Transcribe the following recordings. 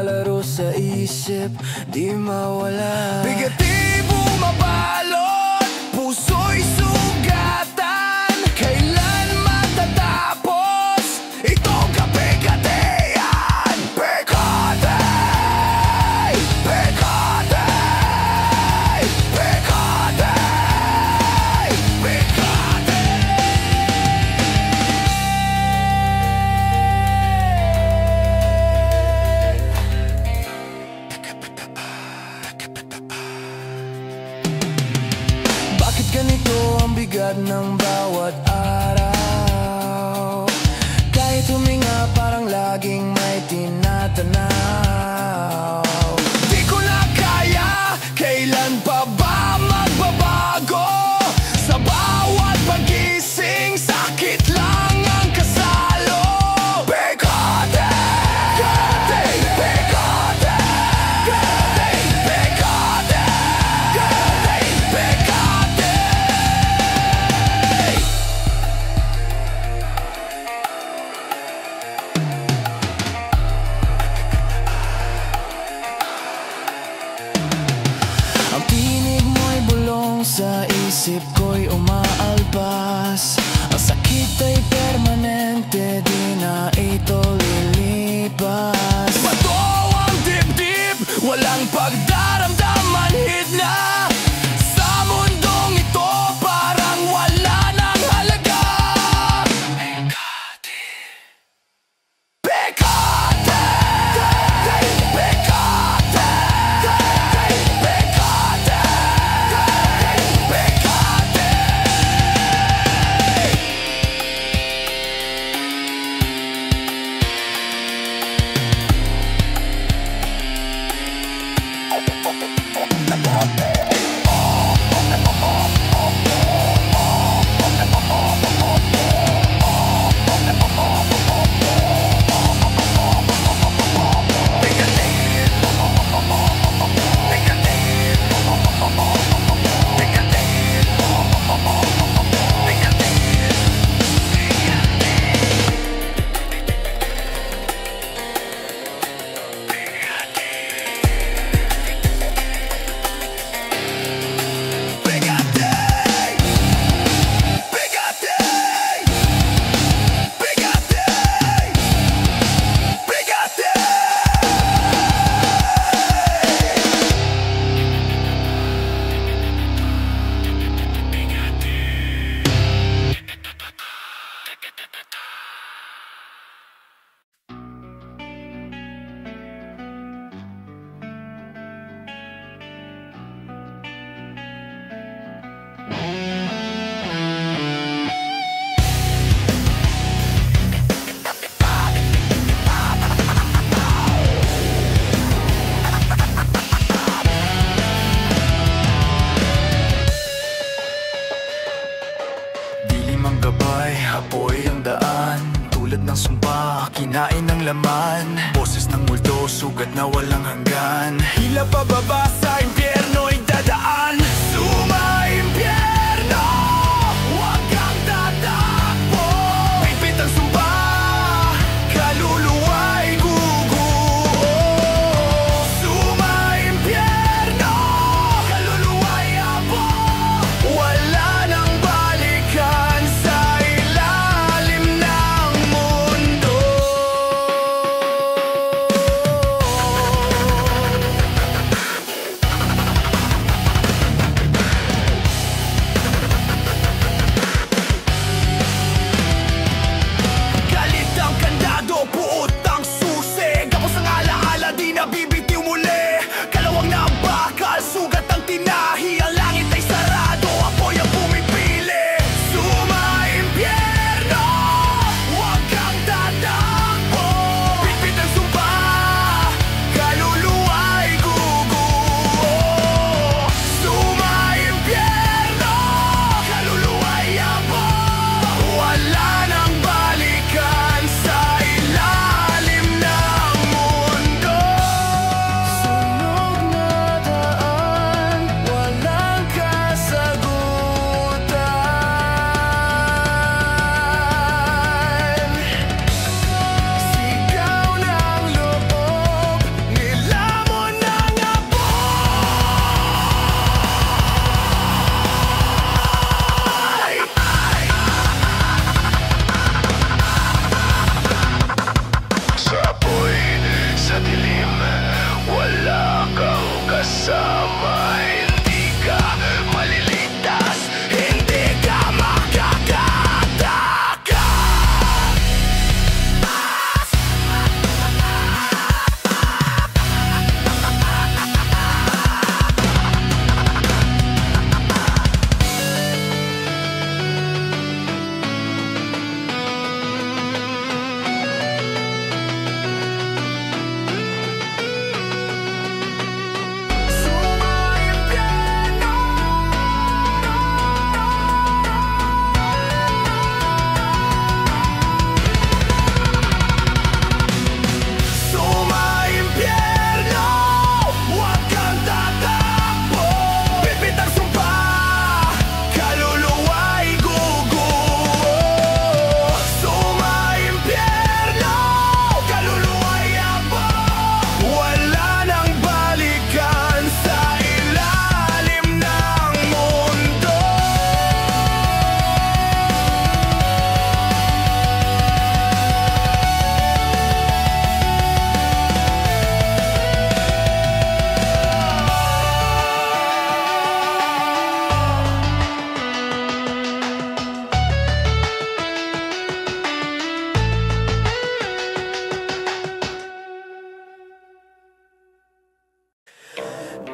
naglalaro sa isip, di mawala. Bigatibo mabalot, puso'y sugatan. Kailan matatapos itong kabigatean? Pekate, pekate, pekate, pekate. Bakit ganito ang bigat ng bawat araw? Kahit huminga parang laging may tinatanaw. Di ko na kaya, kailan pa ba magbabago? Sa bawat pagising, sakit lang ang kasalo. Pekate, pekate, pekate, pekate, pekate. Ang tinig mo'y bulong, sa isip ko'y umaalpas. Ang sakit ay permanente, di na ito lilipas. Bato ang dibdib, walang pagdaramdaman, hidla. Sa mundong ito, parang wala nang halaga. Pekate, pekate, pekate, pekate, pekate. Dilim ang gabay, apoy ang daan. Tulad ng sumpa, kinain ng laman. Boses ng multo, sugat na walang hanggan. Hila pababa sa impyerno'y dadaan. Suma impyerno, huwag kang tatakbo. Pipit ang sumpa, kaluluwa'y guguho. Suma impyerno, kaluluwa'y abo. Wala nang balikan sa ilalim ng mundo. kasama, hindi ka maliligtas, hindi ka makakatakas.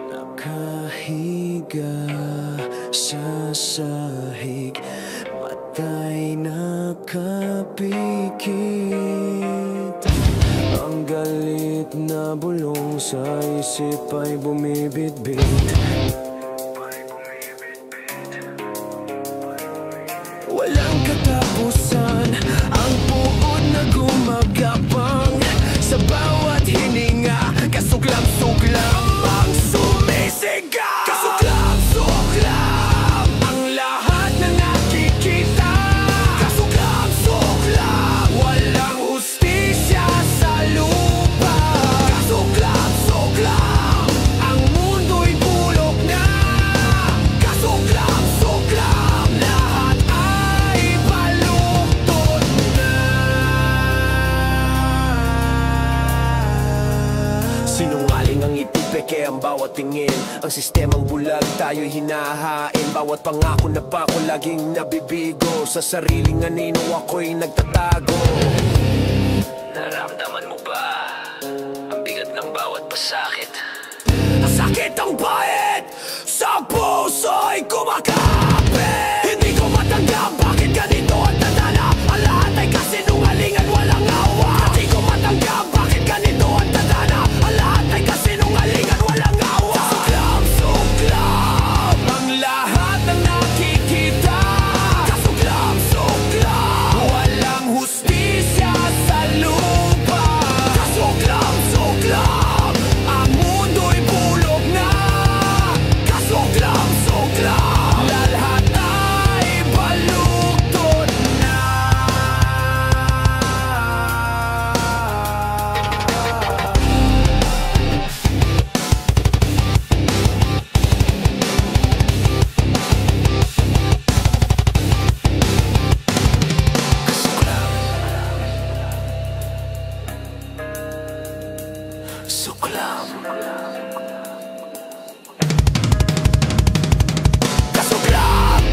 Nakahiga sa sahig, mata'y nakapikit. Ang galit na bulong sa isip ay bumibitbit. Walang katapusan ang puot na gumagapang sa bawat hininga. Kasuklam-suklam ang sumisigaw. Kasuklam-suklam ang lahat na nakikita. Kasuklam-suklam walang hustisya sa lupa. Kasuklam-suklam ang mundo'y bulok na. Kasuklam-suklam lahat ay baluktot na. Sinungaling ang itipeke ang bawat tingin. Ang sistemang bulag tayo'y hinahain. Bawat pangako na bako laging nabibigo. Sa sariling anino ako'y nagtatago. Naramdaman mo ba ang bigat ng bawat pasakit? Ang sakit ang bait sa puso'y kumakapit. Hindi ko matanggap bakit ganito ang tadhana. Ang lahat ay kasinungalingan, walang awa. Hindi ko matanggap bakit ganito ang tadhana. Ang lahat ay kasinungalingan, walang awa. Kasuklam-suklam ang lahat na nakikita. Kasuklam-suklam walang hustisya sa lupa. Kasuklam-suklam ang mundo'y bulok na. Kasuklam-suklam lahat ay baluktot na. Suklam. Kasuklam.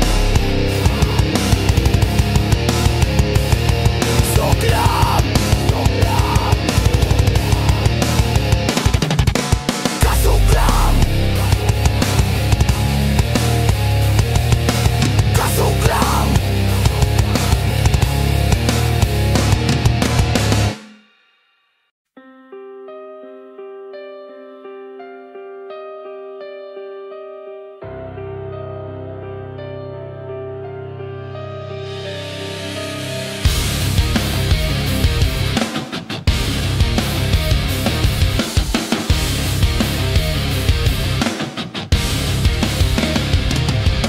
Suklam. Kasuklam. Kasuklam.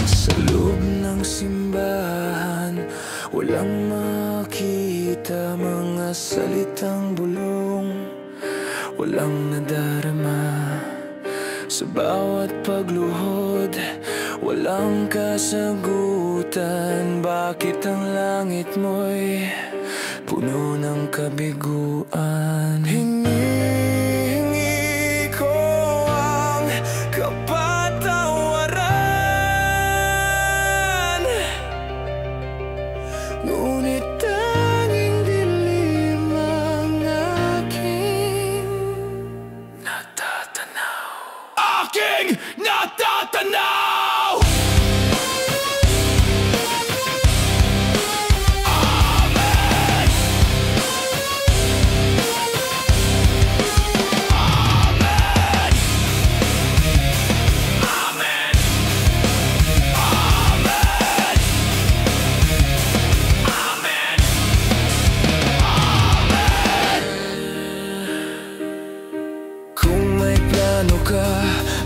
Sa loob ng simbahan, walang makita mga salitang bulong. Walang nadarama sa bawat pagluhod. Walang kasagutan. Bakit ang langit mo'y puno ng kabiguan? Hinihingi ko ang aking natatanaw.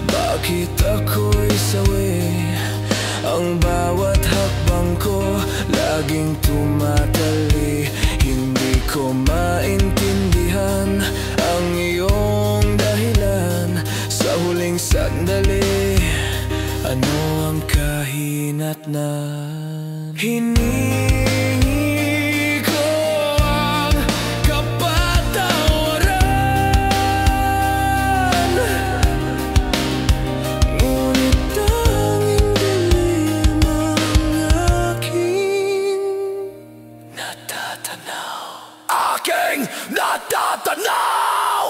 Bakit ako'y sawi? Ang bawat hakbang ko laging tumatali. Hindi ko maintindihan ang iyong dahilan. Sa huling sandali, ano ang kahinatnan? Hiningi ko ang kapatawaran, ngunit tanging dilim ang aking natatanaw. Aking natatanaw.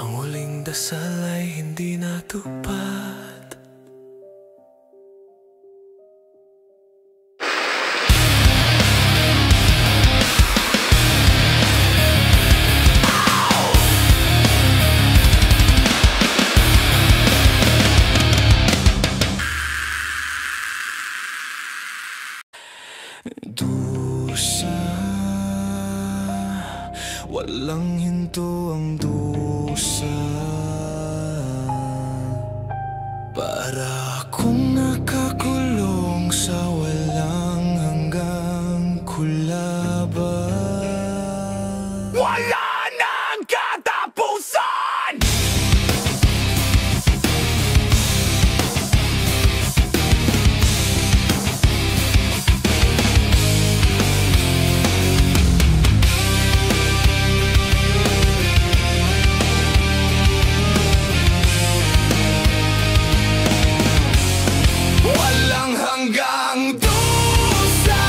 Ang huling dasal ay hindi natupad. Dusa, walang hinto ang dusa. Para akong nakakulong sa walang hanggang kulaban. Wala nang katapusan! Walang hanggang dusa,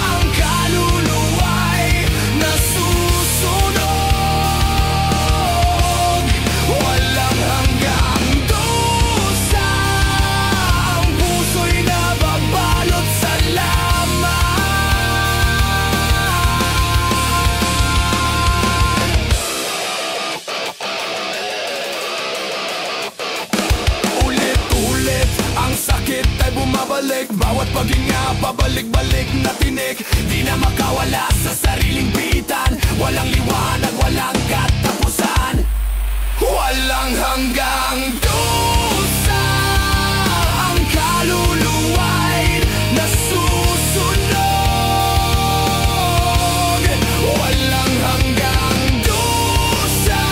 ang kaluluwa'y nasusunog. Walang hanggang dusa, ang puso'y nababalot sa laman. Ulit-ulit ang sakit ay bumabalik. Bawat paghinga, pabalik-balik na tinik. Di na makawala sa sariling bitan. Walang liwanag, walang katapusan. Walang hanggang dusa, ang kaluluwa'y nasusunog. Walang hanggang dusa,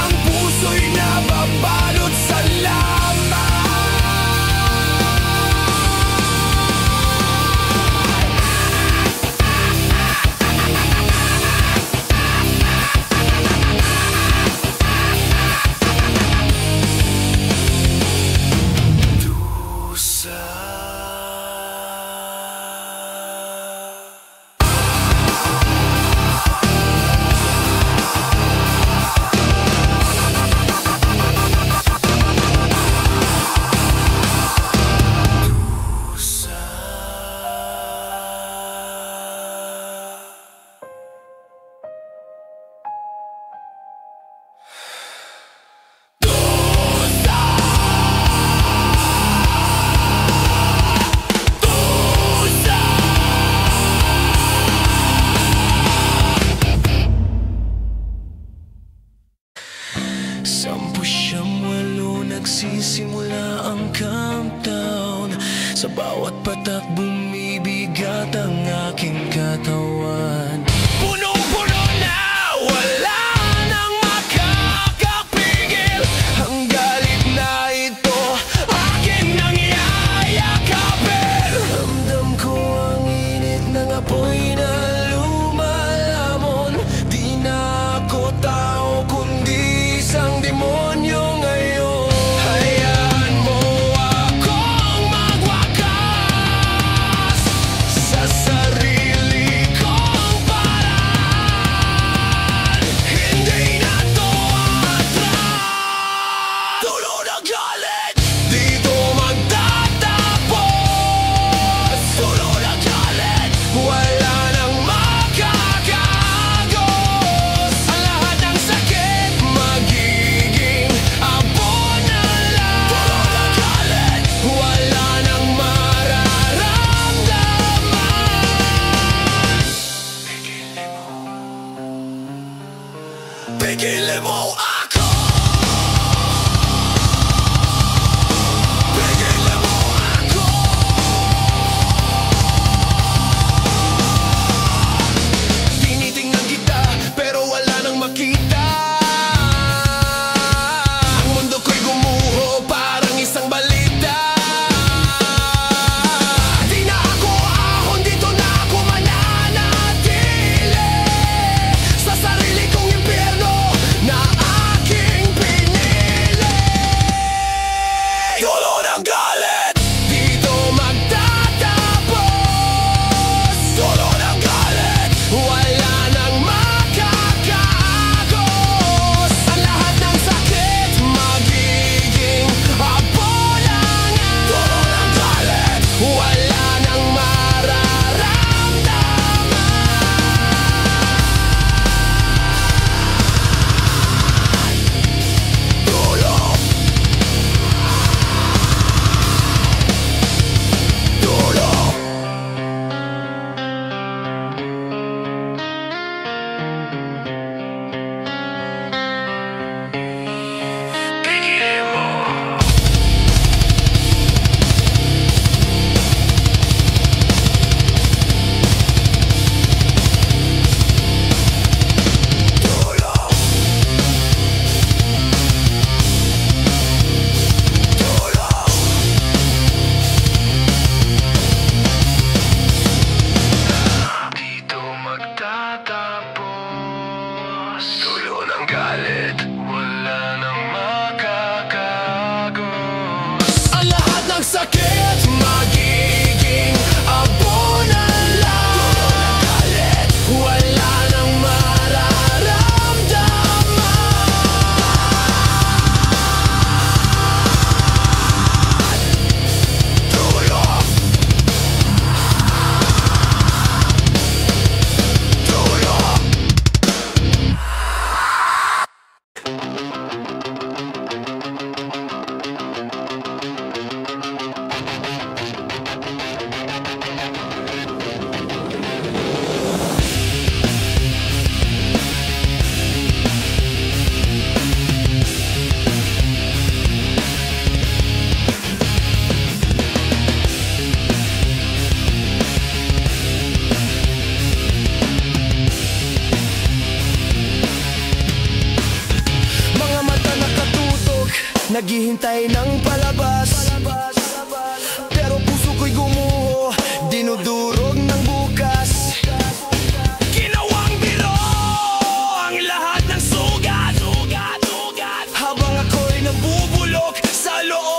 ang puso'y nababalot sa laman. Nagsisimula ang countdown. Sa bawat patak bumibigat ang aking katawan. Punong-puno na, wala nang makakapigil. sakit magiging abo na lang. Wala nang mararamdaman. Tulog. Tulog. Mga mata nakatutok, naghihintay ng palabas. Pero puso ko'y gumuho, dinudurog ng bukas. Ginawang biro ang lahat ng sugat. Habang ako'y nabubulok sa loob